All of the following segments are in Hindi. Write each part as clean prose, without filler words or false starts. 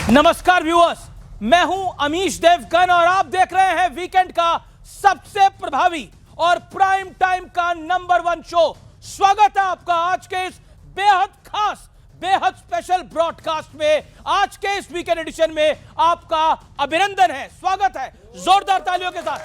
नमस्कार व्यूअर्स, मैं हूं अमीश देवगन और आप देख रहे हैं वीकेंड का सबसे प्रभावी और प्राइम टाइम का नंबर 1 शो। स्वागत है आपका आज के इस बेहद खास, बेहद स्पेशल ब्रॉडकास्ट में। आज के इस वीकेंड एडिशन में आपका अभिनंदन है, स्वागत है जोरदार तालियों के साथ।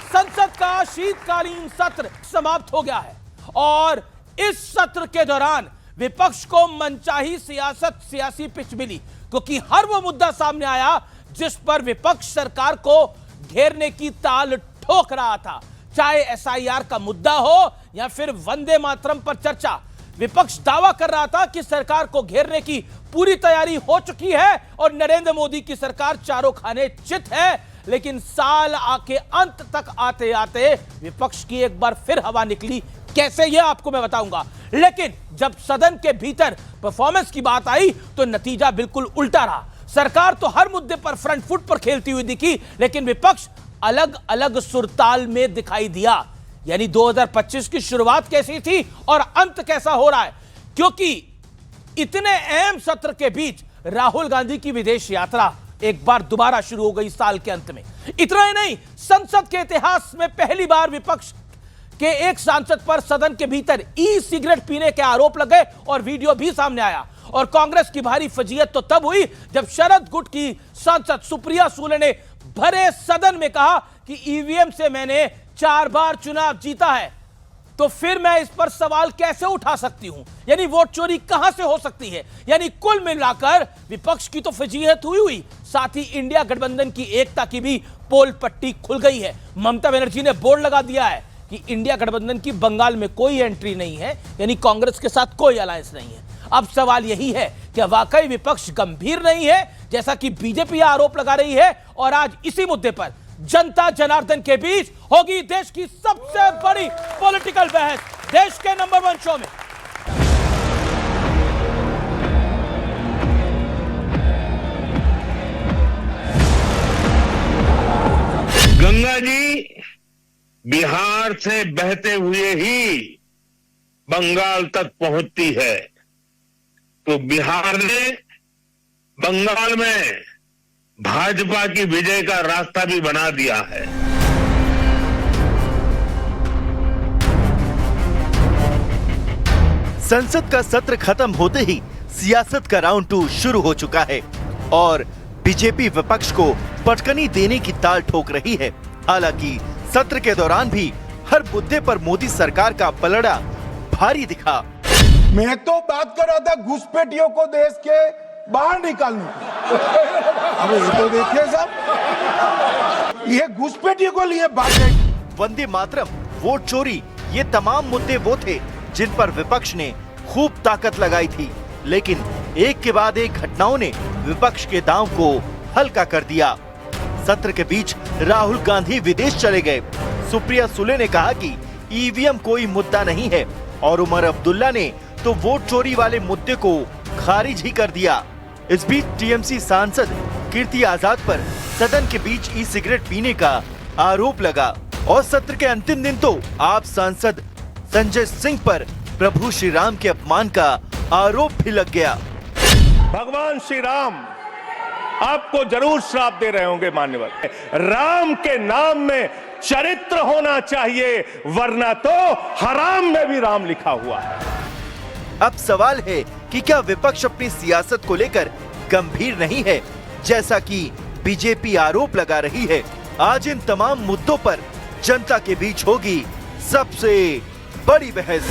संसद का शीतकालीन सत्र समाप्त हो गया है और इस सत्र के दौरान विपक्ष को मनचाही सियासी पिच मिली, क्योंकि हर वो मुद्दा सामने आया जिस पर विपक्ष सरकार को घेरने की ताल ठोक रहा था। चाहे एसआईआर का मुद्दा हो या फिर वंदे मातरम पर चर्चा, विपक्ष दावा कर रहा था कि सरकार को घेरने की पूरी तैयारी हो चुकी है और नरेंद्र मोदी की सरकार चारों खाने चित है। लेकिन साल के अंत तक आते आते विपक्ष की एक बार फिर हवा निकली। कैसे, यह आपको मैं बताऊंगा। लेकिन जब सदन के भीतर परफॉर्मेंस की बात आई तो नतीजा बिल्कुल उल्टा रहा। सरकार तो हर मुद्दे पर फ्रंट फुट पर खेलती हुई दिखी, लेकिन विपक्ष अलग अलग सुरताल में दिखाई दिया। यानी 2025 की शुरुआत कैसी थी और अंत कैसा हो रहा है, क्योंकि इतने अहम सत्र के बीच राहुल गांधी की विदेश यात्रा एक बार दोबारा शुरू हो गई साल के अंत में। इतना ही नहीं, संसद के इतिहास में पहली बार विपक्ष के एक सांसद पर सदन के भीतर ई सिगरेट पीने के आरोप लगे और वीडियो भी सामने आया। और कांग्रेस की भारी फजीयत तो तब हुई जब शरद गुट की सांसद सुप्रिया सुले ने भरे सदन में कहा कि ईवीएम से मैंने 4 बार चुनाव जीता है, तो फिर मैं इस पर सवाल कैसे उठा सकती हूं। यानी वोट चोरी कहां से हो सकती है। यानी कुल मिलाकर विपक्ष की तो फजीयत हुई, साथ ही इंडिया गठबंधन की एकता की भी पोल पट्टी खुल गई है। ममता बनर्जी ने बोर्ड लगा दिया है कि इंडिया गठबंधन की बंगाल में कोई एंट्री नहीं है, यानी कांग्रेस के साथ कोई अलायंस नहीं है। अब सवाल यही है कि वाकई विपक्ष गंभीर नहीं है जैसा कि बीजेपी आरोप लगा रही है, और आज इसी मुद्दे पर जनता जनार्दन के बीच होगी देश की सबसे बड़ी पॉलिटिकल बहस देश के नंबर 1 शो में। गंगा जी बिहार से बहते हुए ही बंगाल तक पहुंचती है, तो बिहार ने बंगाल में भाजपा की विजय का रास्ता भी बना दिया है। संसद का सत्र खत्म होते ही सियासत का राउंड 2 शुरू हो चुका है और बीजेपी विपक्ष को पटकनी देने की ताल ठोक रही है। हालांकि सत्र के दौरान भी हर मुद्दे पर मोदी सरकार का पलड़ा भारी दिखा। मैं तो बात कर रहा था घुसपैठियों को देश के बाहर निकालने की। अब ये तो देखिए साहब, ये घुसपैठियों को लिए बात है। वंदे मातरम, वोट चोरी, ये तमाम मुद्दे वो थे जिन पर विपक्ष ने खूब ताकत लगाई थी। लेकिन एक के बाद एक घटनाओं ने विपक्ष के दांव को हल्का कर दिया। सत्र के बीच राहुल गांधी विदेश चले गए। सुप्रिया सुले ने कहा कि ईवीएम कोई मुद्दा नहीं है और उमर अब्दुल्ला ने तो वोट चोरी वाले मुद्दे को खारिज ही कर दिया। इस बीच टीएमसी सांसद कीर्ति आजाद पर सदन के बीच ई सिगरेट पीने का आरोप लगा और सत्र के अंतिम दिन तो आप सांसद संजय सिंह पर प्रभु श्री राम के अपमान का आरोप भी लग गया। भगवान श्री राम आपको जरूर श्राप दे रहे होंगे मान्यवर। राम के नाम में चरित्र होना चाहिए, वरना तो हराम में भी राम लिखा हुआ है। अब सवाल है कि क्या विपक्ष अपनी सियासत को लेकर गंभीर नहीं है, जैसा कि बीजेपी आरोप लगा रही है। आज इन तमाम मुद्दों पर जनता के बीच होगी सबसे बड़ी बहस।